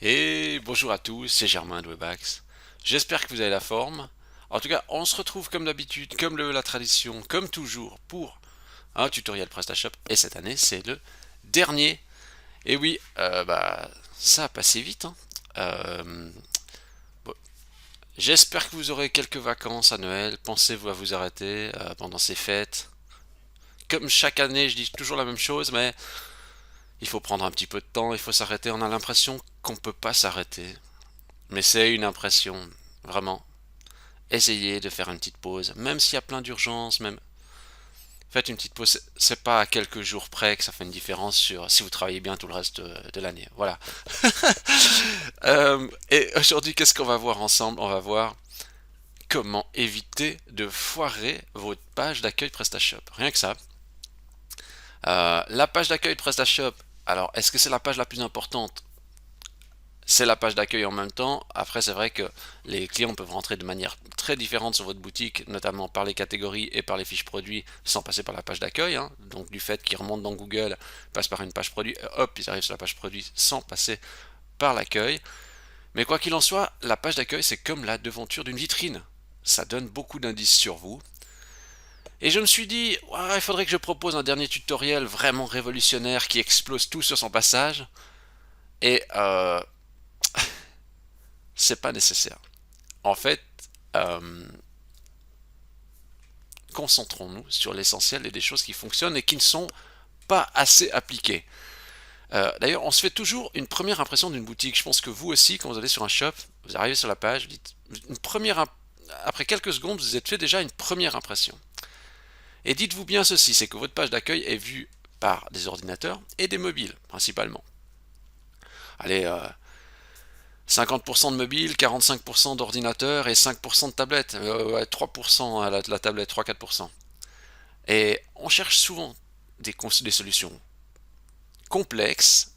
Et bonjour à tous, c'est Germain de Webax. J'espère que vous avez la forme. En tout cas, on se retrouve comme d'habitude, comme la tradition, comme toujours, pour un tutoriel PrestaShop. Et cette année, c'est le dernier. Et oui, ça a passé vite, hein. Euh, bon, J'espère que vous aurez quelques vacances à Noël. Pensez-vous à vous arrêter pendant ces fêtes. Comme chaque année, je dis toujours la même chose, mais il faut prendre un petit peu de temps, il faut s'arrêter. On a l'impression qu'on ne peut pas s'arrêter. Mais c'est une impression, vraiment. Essayez de faire une petite pause, même s'il y a plein d'urgences, même faites une petite pause. C'est pas à quelques jours près que ça fait une différence sur si vous travaillez bien tout le reste de l'année. Voilà. Et aujourd'hui, qu'est-ce qu'on va voir ensemble? On va voir comment éviter de foirer votre page d'accueil PrestaShop. Rien que ça. La page d'accueil PrestaShop. Alors, est-ce que c'est la page la plus importante? C'est la page d'accueil en même temps. Après, c'est vrai que les clients peuvent rentrer de manière très différente sur votre boutique, notamment par les catégories et par les fiches produits, sans passer par la page d'accueil, hein. Donc du fait qu'ils remontent dans Google, passent par une page produit, hop, ils arrivent sur la page produit sans passer par l'accueil. Mais quoi qu'il en soit, la page d'accueil, c'est comme la devanture d'une vitrine. Ça donne beaucoup d'indices sur vous. Et je me suis dit, ouais, il faudrait que je propose un dernier tutoriel vraiment révolutionnaire qui explose tout sur son passage. Et c'est pas nécessaire. En fait, euh, concentrons-nous sur l'essentiel et des choses qui fonctionnent et qui ne sont pas assez appliquées. D'ailleurs, on se fait toujours une première impression d'une boutique. Je pense que vous aussi, quand vous allez sur un shop, vous arrivez sur la page, vous dites une première après quelques secondes, vous êtes fait déjà une première impression. Et dites-vous bien ceci, c'est que votre page d'accueil est vue par des ordinateurs et des mobiles, principalement. Allez, 50% de mobile, 45% d'ordinateur et 5% de tablette. 3% à la tablette, 3-4%. Et on cherche souvent des solutions complexes,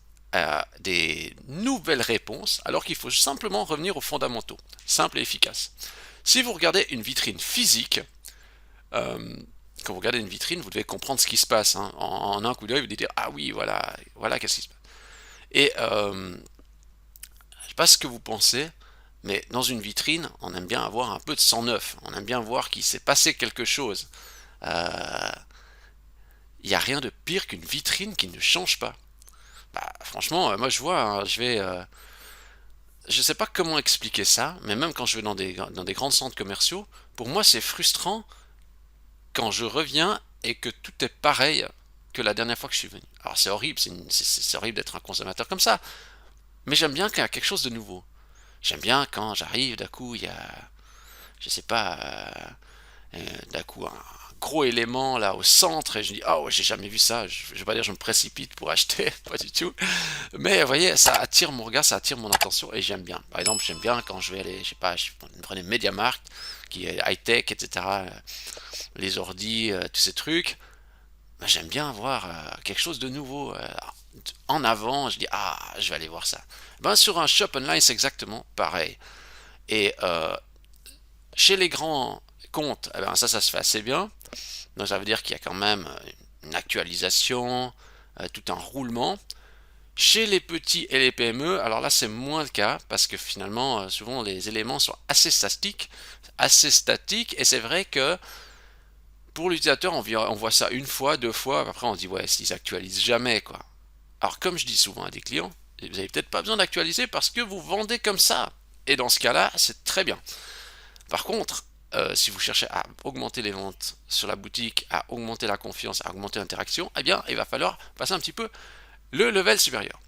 des nouvelles réponses, alors qu'il faut simplement revenir aux fondamentaux, simples et efficaces. Si vous regardez une vitrine physique, euh, quand vous regardez une vitrine, vous devez comprendre ce qui se passe, hein. En un coup d'œil, vous devez dire ah oui, voilà, voilà qu'est-ce qui se passe. Et je ne sais pas ce que vous pensez, mais dans une vitrine, on aime bien avoir un peu de sang neuf. On aime bien voir qu'il s'est passé quelque chose. Euh, Il n'y a rien de pire qu'une vitrine qui ne change pas. Bah, franchement, moi je vois, hein, je sais pas comment expliquer ça, mais même quand je vais dans des grands centres commerciaux, pour moi c'est frustrant quand je reviens et que tout est pareil que la dernière fois que je suis venu. Alors c'est horrible, c'est horrible d'être un consommateur comme ça, mais j'aime bien qu'il y a quelque chose de nouveau. J'aime bien quand j'arrive, d'un coup il y a, je sais pas, d'un coup un gros élément là au centre et je dis oh j'ai jamais vu ça, je vais pas dire je me précipite pour acheter, pas du tout, mais vous voyez ça attire mon regard, ça attire mon attention et j'aime bien. Par exemple j'aime bien quand je vais aller, je sais pas, je prenais MediaMarkt qui est high tech etc, les ordis, tous ces trucs. Ben, j'aime bien voir quelque chose de nouveau en avant, je dis ah je vais aller voir ça. Ben sur un shop online c'est exactement pareil. Et chez les grands comptes, eh ben, ça se fait assez bien. Donc ça veut dire qu'il y a quand même une actualisation, tout un roulement. Chez les petits et les PME, alors là c'est moins le cas parce que finalement souvent les éléments sont assez statiques et c'est vrai que pour l'utilisateur on voit ça une fois, deux fois, après on se dit ouais ils actualisent jamais quoi. Alors comme je dis souvent à des clients, vous n'avez peut-être pas besoin d'actualiser parce que vous vendez comme ça. Et dans ce cas-là, c'est très bien. Par contre, si vous cherchez à augmenter les ventes sur la boutique, à augmenter la confiance, à augmenter l'interaction, eh bien, il va falloir passer un petit peu le level supérieur.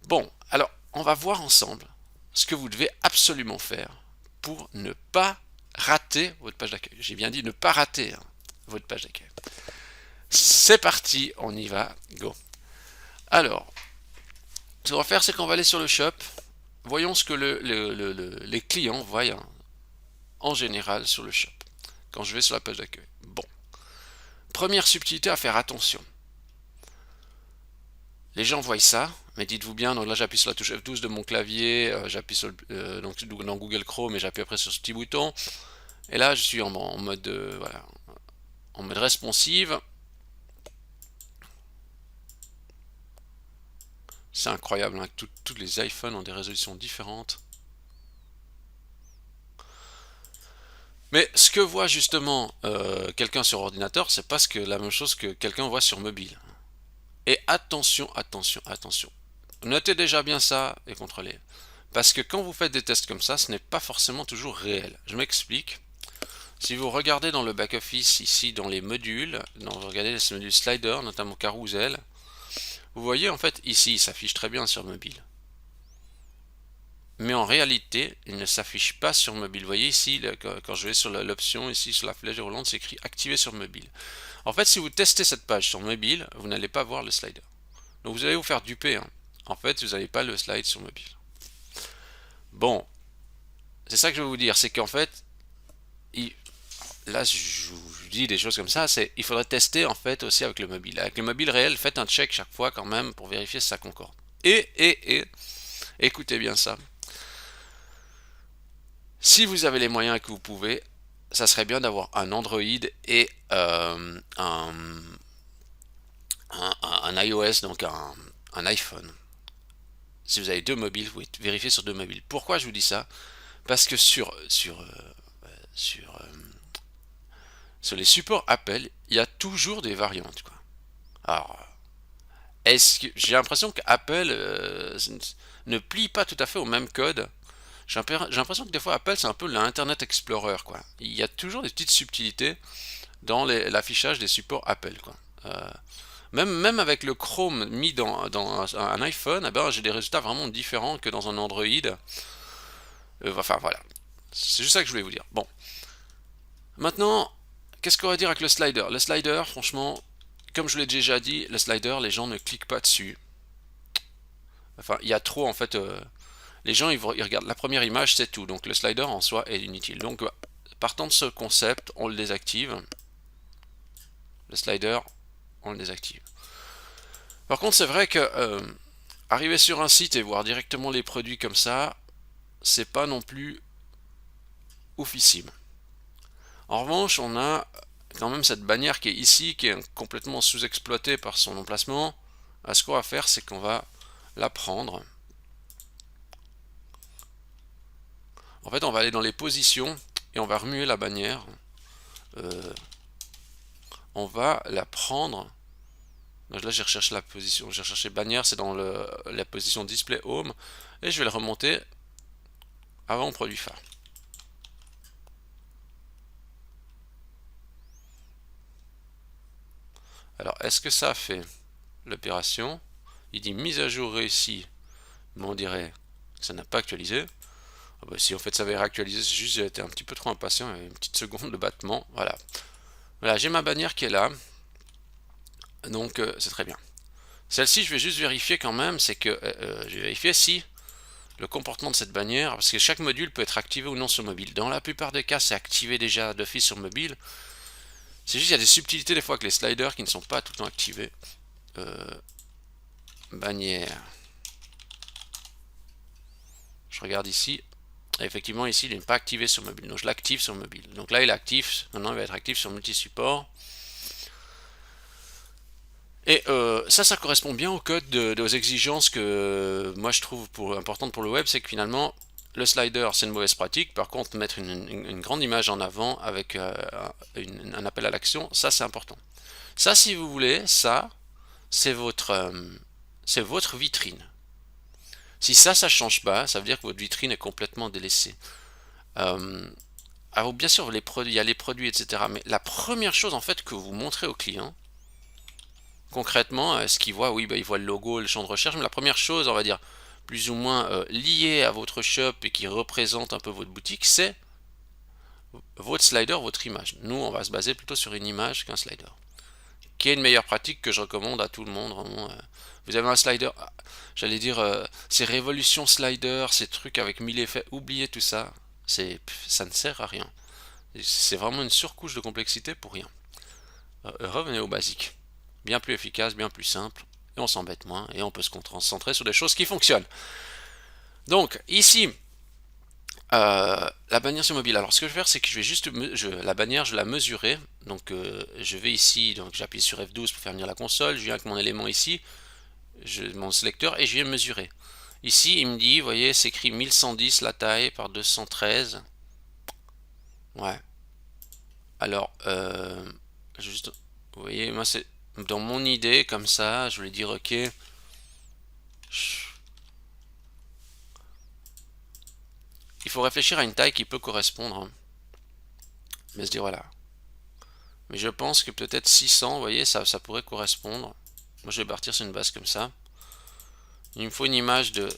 Bon, alors, on va voir ensemble ce que vous devez absolument faire pour ne pas rater votre page d'accueil. J'ai bien dit ne pas rater hein, votre page d'accueil. C'est parti, on y va, go. Alors, ce qu'on va faire, c'est qu'on va aller sur le shop. Voyons ce que les clients voient hein, en général sur le shop. Quand je vais sur la page d'accueil. Bon. Première subtilité à faire attention. Les gens voient ça, mais dites-vous bien, donc là j'appuie sur la touche F12 de mon clavier, j'appuie sur donc, dans Google Chrome et j'appuie après sur ce petit bouton. Et là je suis en mode voilà, en mode responsive. C'est incroyable, hein, tous les iPhones ont des résolutions différentes. Mais ce que voit justement quelqu'un sur ordinateur, c'est pas la même chose que quelqu'un voit sur mobile. Et attention, attention, attention. Notez déjà bien ça et contrôlez. Parce que quand vous faites des tests comme ça, ce n'est pas forcément toujours réel. Je m'explique. Si vous regardez dans le back-office, ici dans les modules, vous regardez les modules slider, notamment carousel, vous voyez en fait ici, il s'affiche très bien sur mobile. Mais en réalité, il ne s'affiche pas sur mobile. Vous voyez ici, quand je vais sur l'option, ici sur la flèche roulante, c'est écrit activer sur mobile. En fait, si vous testez cette page sur mobile, vous n'allez pas voir le slider. Donc vous allez vous faire duper, hein. En fait, vous n'avez pas le slide sur mobile. Bon, c'est ça que je veux vous dire, c'est qu'en fait, là je vous dis des choses comme ça, il faudrait tester en fait aussi avec le mobile. Avec le mobile réel, faites un check chaque fois quand même pour vérifier si ça concorde. Et, écoutez bien ça. Si vous avez les moyens et que vous pouvez, ça serait bien d'avoir un Android et un iOS, donc un iPhone. Si vous avez deux mobiles, vous pouvez vérifier sur deux mobiles. Pourquoi je vous dis ça? Parce que sur, sur les supports Apple, il y a toujours des variantes, quoi. Alors, j'ai l'impression qu'Apple ne plie pas tout à fait au même code. J'ai l'impression que des fois Apple c'est un peu l'Internet Explorer, quoi. Il y a toujours des petites subtilités dans l'affichage des supports Apple, quoi. Même avec le Chrome mis dans un iPhone, eh ben, j'ai des résultats vraiment différents que dans un Android. Enfin voilà, c'est juste ça que je voulais vous dire. Bon, maintenant, qu'est-ce qu'on va dire avec le slider? Le slider, franchement, comme je l'ai déjà dit, le slider, les gens ne cliquent pas dessus. Enfin, il y a trop en fait. Les gens ils regardent la première image, c'est tout. Donc le slider en soi est inutile. Donc partant de ce concept, on le désactive. Le slider, on le désactive. Par contre, c'est vrai que arriver sur un site et voir directement les produits comme ça, c'est pas non plus oufissime. En revanche, on a quand même cette bannière qui est ici, qui est complètement sous-exploitée par son emplacement. Ce qu'on va faire, c'est qu'on va la prendre. En fait, on va aller dans les positions et on va remuer la bannière. On va la prendre. Donc là, j'ai recherché la position. J'ai recherché bannière, c'est dans la position display home. Et je vais le remonter avant produit phare. Alors, est-ce que ça a fait l'opération? Il dit mise à jour réussie, mais on dirait que ça n'a pas actualisé. Ah bah, si en fait ça avait réactualisé, c'est juste que j'ai été un petit peu trop impatient, il y a une petite seconde de battement. Voilà, voilà, j'ai ma bannière qui est là, donc c'est très bien. Celle-ci, je vais juste vérifier quand même, c'est que je vais vérifier si le comportement de cette bannière, parce que chaque module peut être activé ou non sur mobile. Dans la plupart des cas, c'est activé déjà d'office sur mobile. C'est juste qu'il y a des subtilités des fois avec les sliders qui ne sont pas tout le temps activés. Bannière. Je regarde ici. Et effectivement, ici, il n'est pas activé sur mobile. Donc, je l'active sur mobile. Donc là, il est actif. Maintenant, il va être actif sur multi-support. Et ça correspond bien au code aux exigences que moi je trouve importantes pour le web. C'est que finalement, le slider, c'est une mauvaise pratique. Par contre, mettre une grande image en avant avec un appel à l'action, ça, c'est important. Ça, si vous voulez, ça, c'est votre vitrine. Si ça change pas, ça veut dire que votre vitrine est complètement délaissée. Alors bien sûr, il y a les produits, etc. Mais la première chose en fait que vous montrez au client, concrètement, ce qu'il voit, oui, il voit le logo, le champ de recherche, mais la première chose, on va dire, plus ou moins liée à votre shop et qui représente un peu votre boutique, c'est votre slider, votre image. Nous, on va se baser plutôt sur une image qu'un slider. Qui est une meilleure pratique que je recommande à tout le monde, vraiment. Vous avez un slider, j'allais dire, ces révolutions slider, ces trucs avec 1000 effets, oubliez tout ça. Ça ne sert à rien. C'est vraiment une surcouche de complexité pour rien. Revenez au basique. Bien plus efficace, bien plus simple, et on s'embête moins, et on peut se concentrer sur des choses qui fonctionnent. Donc, ici, la bannière sur mobile. Alors, ce que je vais faire, c'est que je vais juste, la bannière, je vais la mesurer. Donc, je vais ici, donc j'appuie sur F12 pour faire venir la console. Je viens avec mon élément ici. mon sélecteur et je vais mesurer. Ici, il me dit, vous voyez, c'est écrit 1110 la taille par 213. Ouais. Alors, juste, vous voyez, moi c'est dans mon idée comme ça, je voulais dire, ok, il faut réfléchir à une taille qui peut correspondre, hein. Mais se dire voilà. Mais je pense que peut-être 600, vous voyez, ça pourrait correspondre. Moi, je vais partir sur une base comme ça. Il me faut une image de,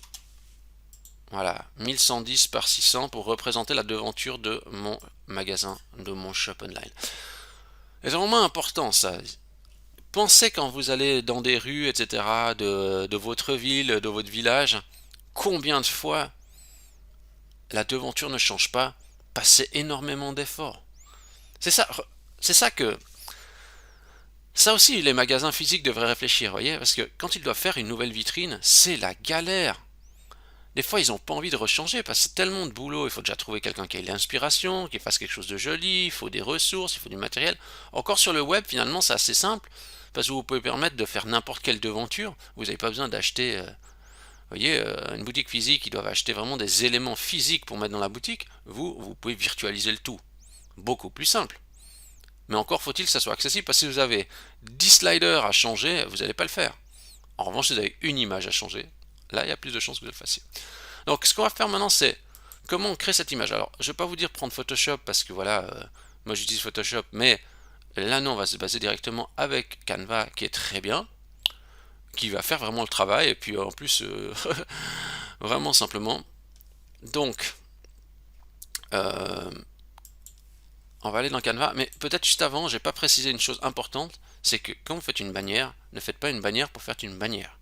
voilà, 1110 par 600 pour représenter la devanture de mon magasin, de mon shop online. C'est vraiment important ça. Pensez quand vous allez dans des rues, etc., de votre ville, de votre village, combien de fois la devanture ne change pas, passez énormément d'efforts. C'est ça, c'est ça que ça aussi les magasins physiques devraient réfléchir, voyez, parce que quand ils doivent faire une nouvelle vitrine, c'est la galère. Des fois, ils n'ont pas envie de rechanger parce que c'est tellement de boulot. Il faut déjà trouver quelqu'un qui ait l'inspiration, qui fasse quelque chose de joli. Il faut des ressources, il faut du matériel. Encore sur le web, finalement, c'est assez simple parce que vous pouvez permettre de faire n'importe quelle devanture. Vous n'avez pas besoin d'acheter, vous voyez, une boutique physique, ils doivent acheter vraiment des éléments physiques pour mettre dans la boutique. Vous pouvez virtualiser le tout. Beaucoup plus simple. Mais encore faut-il que ça soit accessible parce que si vous avez 10 sliders à changer, vous n'allez pas le faire. En revanche, si vous avez une image à changer, là, il y a plus de chances que vous le fassiez. Donc, ce qu'on va faire maintenant, c'est comment on crée cette image. Alors, je ne vais pas vous dire prendre Photoshop parce que voilà, moi j'utilise Photoshop, mais là, non, on va se baser directement avec Canva qui est très bien, qui va faire vraiment le travail, et puis en plus, vraiment simplement. Donc, euh, on va aller dans Canva, mais peut-être juste avant, j'ai pas précisé une chose importante, c'est que quand vous faites une bannière, ne faites pas une bannière pour faire une bannière.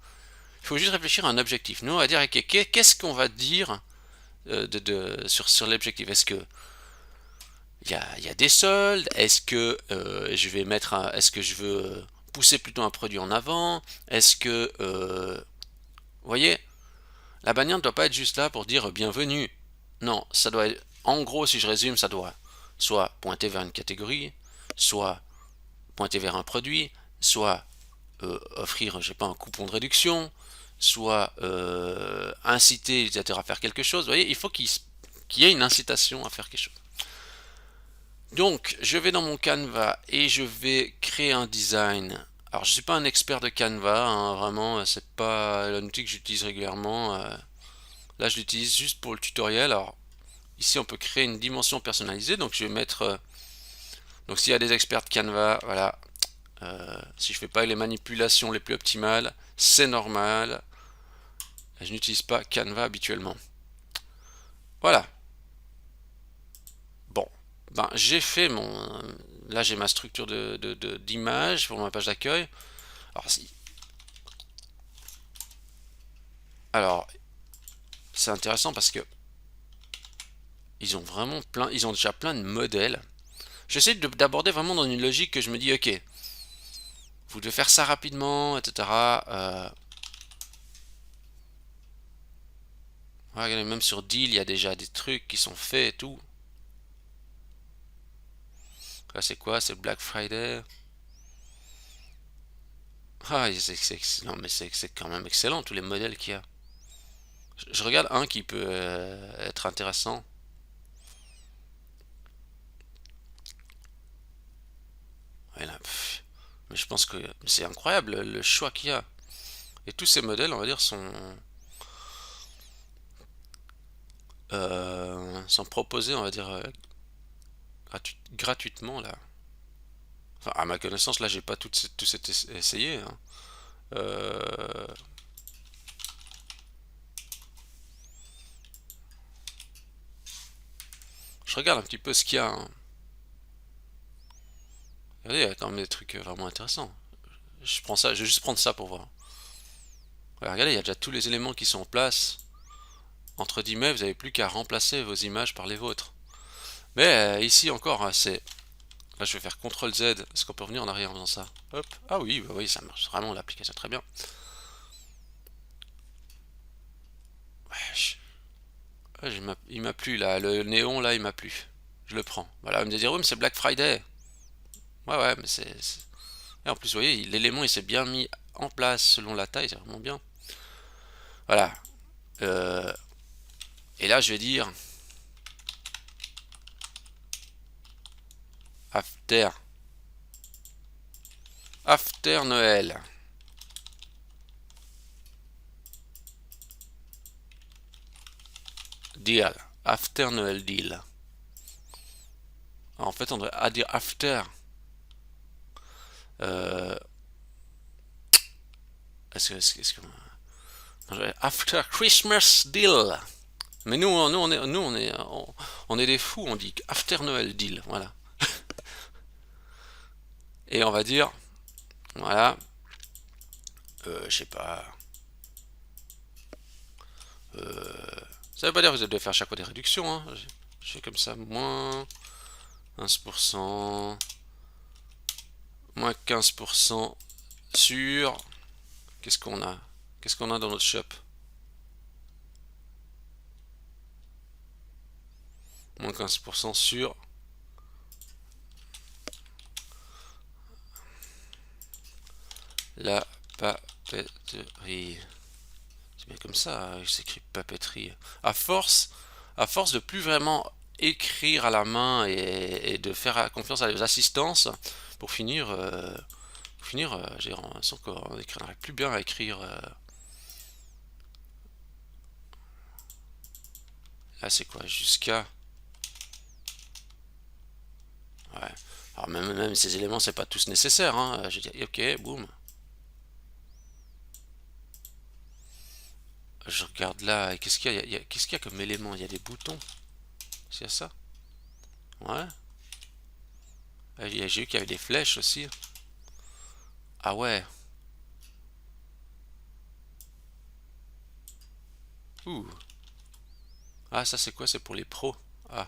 Il faut juste réfléchir à un objectif. Nous, on va dire, ok, qu'est-ce qu'on va dire sur l'objectif? Est-ce que il y a des soldes? Est-ce que je vais mettre est-ce que je veux pousser plutôt un produit en avant? Est-ce que vous voyez, la bannière ne doit pas être juste là pour dire bienvenue. Non, ça doit être, en gros, si je résume, ça doit soit pointer vers une catégorie, soit pointer vers un produit, soit offrir, je sais pas, un coupon de réduction, soit inciter l'utilisateur à faire quelque chose. Vous voyez, il faut qu'il y ait une incitation à faire quelque chose. Donc, je vais dans mon Canva et je vais créer un design. Alors, je ne suis pas un expert de Canva, hein, vraiment, c'est pas un outil que j'utilise régulièrement. Là, je l'utilise juste pour le tutoriel. Alors, ici, on peut créer une dimension personnalisée. Donc, je vais mettre. Donc, s'il y a des experts de Canva, voilà. Si je fais pas les manipulations les plus optimales, c'est normal. Je n'utilise pas Canva habituellement. Voilà. Bon, ben j'ai fait mon. Là j'ai ma structure d'image pour ma page d'accueil. Alors, alors c'est intéressant parce que ils ont vraiment plein, ils ont déjà plein de modèles. J'essaie d'aborder vraiment dans une logique que je me dis ok, vous devez faire ça rapidement, etc. Regardez, même sur Deal, il y a déjà des trucs qui sont faits et tout. Là c'est quoi? C'est Black Friday. Ah, non, mais c'est quand même excellent tous les modèles qu'il y a. Je regarde un qui peut être intéressant. Ouais, là, mais je pense que c'est incroyable le choix qu'il y a. Et tous ces modèles, on va dire, sont proposés, on va dire, gratuitement là. Enfin, à ma connaissance, là, j'ai pas tout essayé, hein. Euh, je regarde un petit peu ce qu'il y a, hein. Regardez, il y a quand même des trucs vraiment intéressants. Je prends ça, je vais juste prendre ça pour voir. Ouais, regardez, il y a déjà tous les éléments qui sont en place. Entre guillemets, vous n'avez plus qu'à remplacer vos images par les vôtres. Mais ici encore, hein, c'est. Là, je vais faire CTRL Z. Est-ce qu'on peut revenir en arrière en faisant ça? Hop. Ah oui, bah oui, ça marche vraiment l'application très bien. Ouais, il m'a plu là. Le néon là, il m'a plu. Je le prends. Voilà, il me dit oui, mais c'est Black Friday. Ouais, ouais, mais Et en plus, vous voyez, l'élément il s'est bien mis en place selon la taille, c'est vraiment bien. Voilà. Et là, je vais dire after Noël. Deal. After Noël deal. En fait, on devrait dire after. After Christmas deal. Mais on est des fous, on dit after Noël deal, voilà. Et on va dire, voilà, je sais pas. Ça veut pas dire que vous devez faire chaque fois des réductions, hein. Je fais comme ça, moins 15%, moins 15% sur. Qu'est-ce qu'on a? Qu'est-ce qu'on a dans notre shop? Moins 15% sur la papeterie. C'est bien comme ça, il s'écrit papeterie. À force de plus vraiment écrire à la main et de faire confiance à des assistances, pour finir, j'ai l'impression qu'on n'arrive plus bien à écrire. Là, c'est quoi? Jusqu'à. Ouais. Alors, même ces éléments, c'est pas tous nécessaires, hein. Je dis, ok, boum. Je regarde là, qu'est-ce qu'il y a, qu'est-ce qu'il y a comme élément? Il y a des boutons. C'est ça? Ouais. J'ai vu qu'il y avait des flèches aussi. Ah ouais. Ouh. Ah, ça c'est quoi? C'est pour les pros. Ah,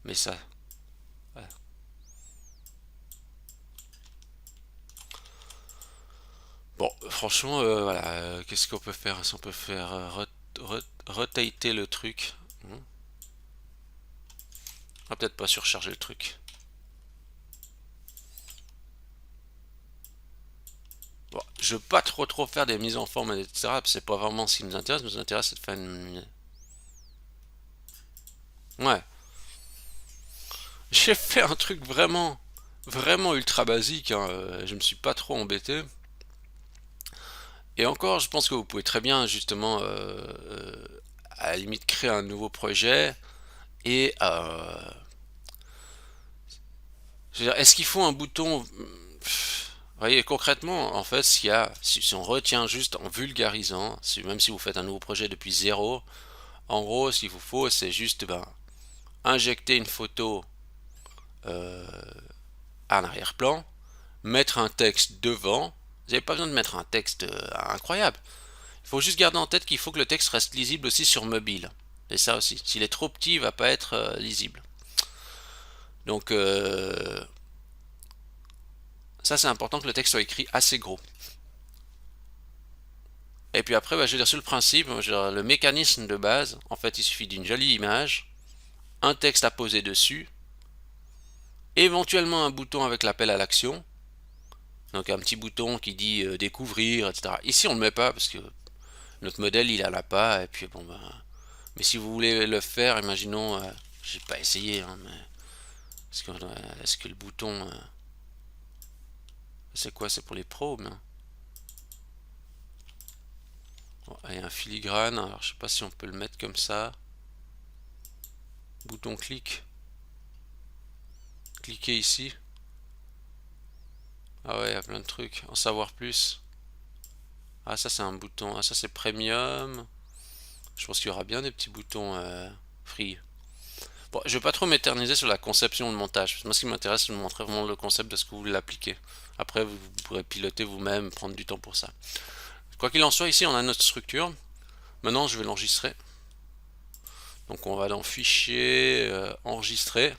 mais ça. Ouais. Bon, franchement, voilà. Qu'est-ce qu'on peut faire? Si on peut faire rotater le truc. On va peut-être pas surcharger le truc. Bon, je veux pas trop faire des mises en forme, etc. C'est pas vraiment ce qui nous intéresse. Ce qui nous intéresse, c'est de faire une. Ouais. J'ai fait un truc vraiment ultra basique, hein. Je me suis pas trop embêté. Et encore, je pense que vous pouvez très bien, justement, à la limite, créer un nouveau projet. Et je veux dire, est-ce qu'il faut un bouton? Vous voyez, concrètement, en fait, si on retient juste en vulgarisant, même si vous faites un nouveau projet depuis zéro, en gros, ce qu'il vous faut, c'est juste injecter une photo euh, à l'arrière-plan, mettre un texte devant. Vous n'avez pas besoin de mettre un texte incroyable. Il faut juste garder en tête qu'il faut que le texte reste lisible aussi sur mobile. C'est ça aussi. S'il est trop petit, il va pas être lisible. Donc ça c'est important que le texte soit écrit assez gros. Et puis après, je veux dire sur le principe, le mécanisme de base, en fait, il suffit d'une jolie image, un texte à poser dessus, éventuellement un bouton avec l'appel à l'action, donc un petit bouton qui dit découvrir, etc. Ici on ne le met pas parce que notre modèle il en a pas, et puis bon ben. Mais si vous voulez le faire, imaginons, j'ai pas essayé, hein, mais est-ce que le bouton, c'est quoi? C'est pour les pros, mais bon, il y a un filigrane. Alors je sais pas si on peut le mettre comme ça. Bouton clic. Cliquez ici. Ah ouais, il y a plein de trucs. En savoir plus. Ah ça c'est un bouton. Ah ça c'est premium. Je pense qu'il y aura bien des petits boutons free. Bon, je vais pas trop m'éterniser sur la conception de montage. Moi, ce qui m'intéresse, c'est de vous montrer vraiment le concept de ce que vous voulez l'appliquer. Après, vous pourrez piloter vous-même, prendre du temps pour ça. Quoi qu'il en soit, ici, on a notre structure. Maintenant, je vais l'enregistrer. Donc, on va dans Fichier, Enregistrer,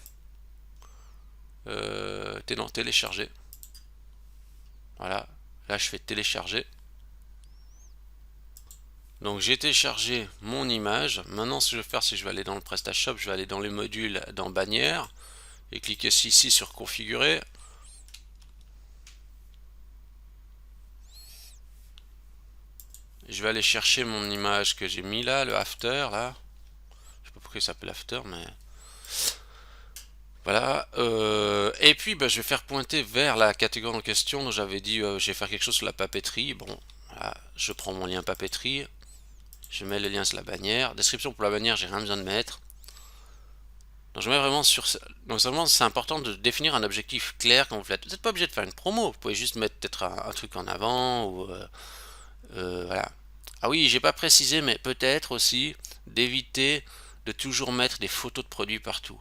Télécharger. Voilà. Là, je fais Télécharger. Donc, j'ai téléchargé mon image. Maintenant, ce que je vais faire, c'est que je vais aller dans le PrestaShop, je vais aller dans les modules, dans Bannière, et cliquer ici sur Configurer. Je vais aller chercher mon image que j'ai mis là, le after là. Je sais pas pourquoi il s'appelle after, mais voilà. Et puis bah, je vais faire pointer vers la catégorie en question. Donc j'avais dit je vais faire quelque chose sur la papeterie. Bon, voilà, je prends mon lien papeterie. Je mets le lien sur la bannière. Description pour la bannière, j'ai rien besoin de mettre. Donc je mets vraiment sur. Donc vraiment, c'est important de définir un objectif clair quand vous faites. Vous n'êtes pas obligé de faire une promo. Vous pouvez juste mettre peut-être un truc en avant ou voilà. Ah oui, j'ai pas précisé, mais peut-être aussi d'éviter de toujours mettre des photos de produits partout.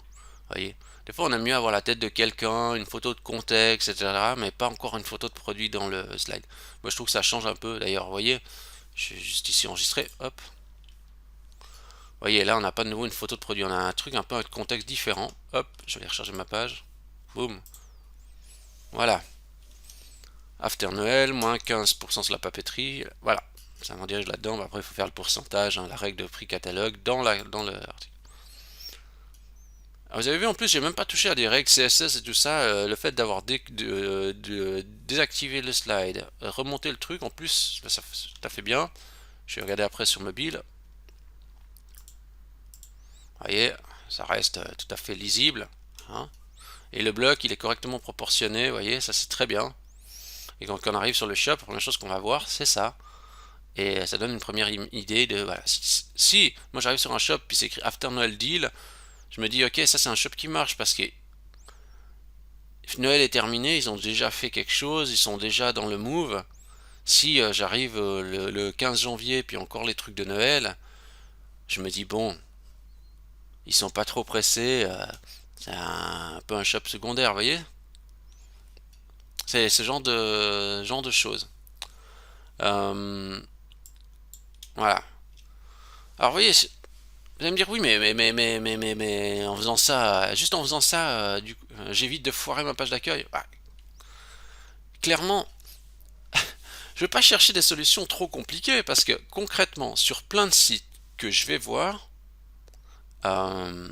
Voyez. Des fois, on aime mieux avoir la tête de quelqu'un, une photo de contexte, etc., mais pas encore une photo de produit dans le slide. Moi, je trouve que ça change un peu. D'ailleurs, vous voyez, je vais juste ici enregistrer. Hop. Vous voyez, là, on n'a pas de nouveau une photo de produit. On a un truc un peu avec contexte différent. Hop, je vais aller recharger ma page. Boum. Voilà. After Noël, moins 15% sur la papeterie. Voilà. Ça m'en dirige là-dedans. Après, il faut faire le pourcentage, hein, la règle de prix catalogue dans l'article. Vous avez vu, en plus, j'ai même pas touché à des règles CSS et tout ça. Le fait d'avoir désactivé le slide, remonter le truc, en plus, ça fait bien. Je vais regarder après sur mobile. Vous voyez, ça reste tout à fait lisible. Hein. Et le bloc, il est correctement proportionné. Vous voyez, ça c'est très bien. Et quand on arrive sur le shop, la première chose qu'on va voir, c'est ça. Et ça donne une première idée de, voilà, si moi j'arrive sur un shop, puis c'est écrit After Noël Deal, je me dis, ok, ça c'est un shop qui marche, parce que Noël est terminé, ils ont déjà fait quelque chose, ils sont déjà dans le move. Si j'arrive le 15 janvier, puis encore les trucs de Noël, je me dis, bon, ils sont pas trop pressés, c'est un peu un shop secondaire, vous voyez. C'est ce genre de choses. Euh, voilà. Alors, vous voyez, vous allez me dire, oui, mais en faisant ça, juste en faisant ça, j'évite de foirer ma page d'accueil. Bah, clairement, je ne vais pas chercher des solutions trop compliquées parce que concrètement, sur plein de sites que je vais voir, euh,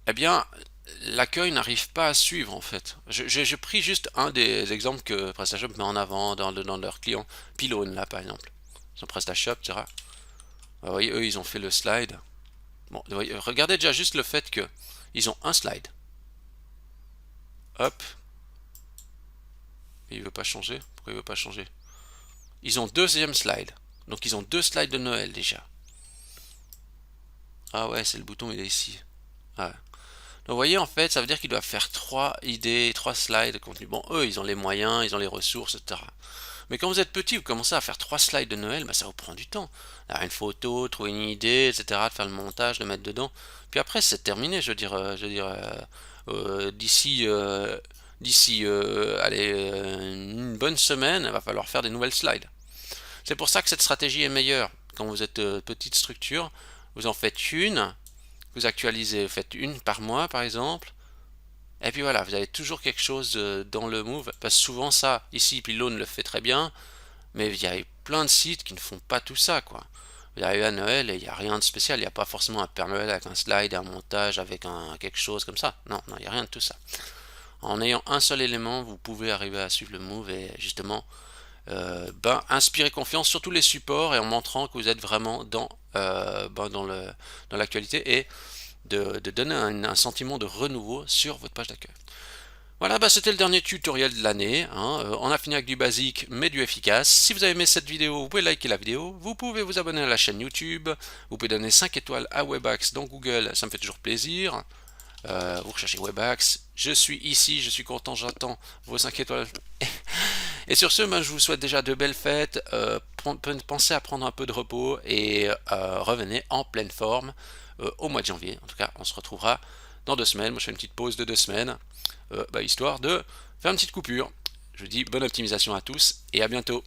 eh bien, l'accueil n'arrive pas à suivre en fait. J'ai pris juste un des exemples que PrestaShop met en avant dans leurs clients. Pylone là par exemple. Sur PrestaShop, etc. Vous voyez, eux ils ont fait le slide. Bon, regardez déjà juste le fait que ils ont un slide. Hop. Et il veut pas changer. Pourquoi il veut pas changer? Ils ont deuxième slide. Donc ils ont deux slides de Noël déjà. Ah ouais, c'est le bouton, il est ici. Ah ouais. Donc vous voyez, en fait, ça veut dire qu'ils doivent faire trois idées, trois slides de contenu. Bon, eux, ils ont les moyens, ils ont les ressources, etc. Mais quand vous êtes petit, vous commencez à faire trois slides de Noël, bah, ça vous prend du temps. Alors, une photo, trouver une idée, etc., de faire le montage, de mettre dedans. Puis après, c'est terminé, allez, une bonne semaine, il va falloir faire des nouvelles slides. C'est pour ça que cette stratégie est meilleure. Quand vous êtes petite structure, vous en faites une, vous actualisez, vous faites une par mois par exemple, et puis voilà, vous avez toujours quelque chose dans le move, parce que souvent ça, ici Pylone le fait très bien, mais il y a plein de sites qui ne font pas tout ça, quoi. Vous arrivez à Noël et il n'y a rien de spécial, il n'y a pas forcément un Père Noël avec un slide, un montage, avec quelque chose comme ça. Non, non, il n'y a rien de tout ça. En ayant un seul élément, vous pouvez arriver à suivre le move et justement inspirer confiance sur tous les supports et en montrant que vous êtes vraiment dans l'actualité et de donner un sentiment de renouveau sur votre page d'accueil. Voilà, c'était le dernier tutoriel de l'année. On a fini avec du basique mais du efficace. Si vous avez aimé cette vidéo, vous pouvez liker la vidéo, vous pouvez vous abonner à la chaîne YouTube, vous pouvez donner 5 étoiles à Webax dans Google, ça me fait toujours plaisir. Vous recherchez Webax, je suis ici, je suis content, j'attends vos 5 étoiles. Et sur ce, je vous souhaite déjà de belles fêtes, pensez à prendre un peu de repos et revenez en pleine forme au mois de janvier. En tout cas, on se retrouvera dans 2 semaines. Moi, je fais une petite pause de 2 semaines, histoire de faire une petite coupure. Je vous dis bonne optimisation à tous et à bientôt.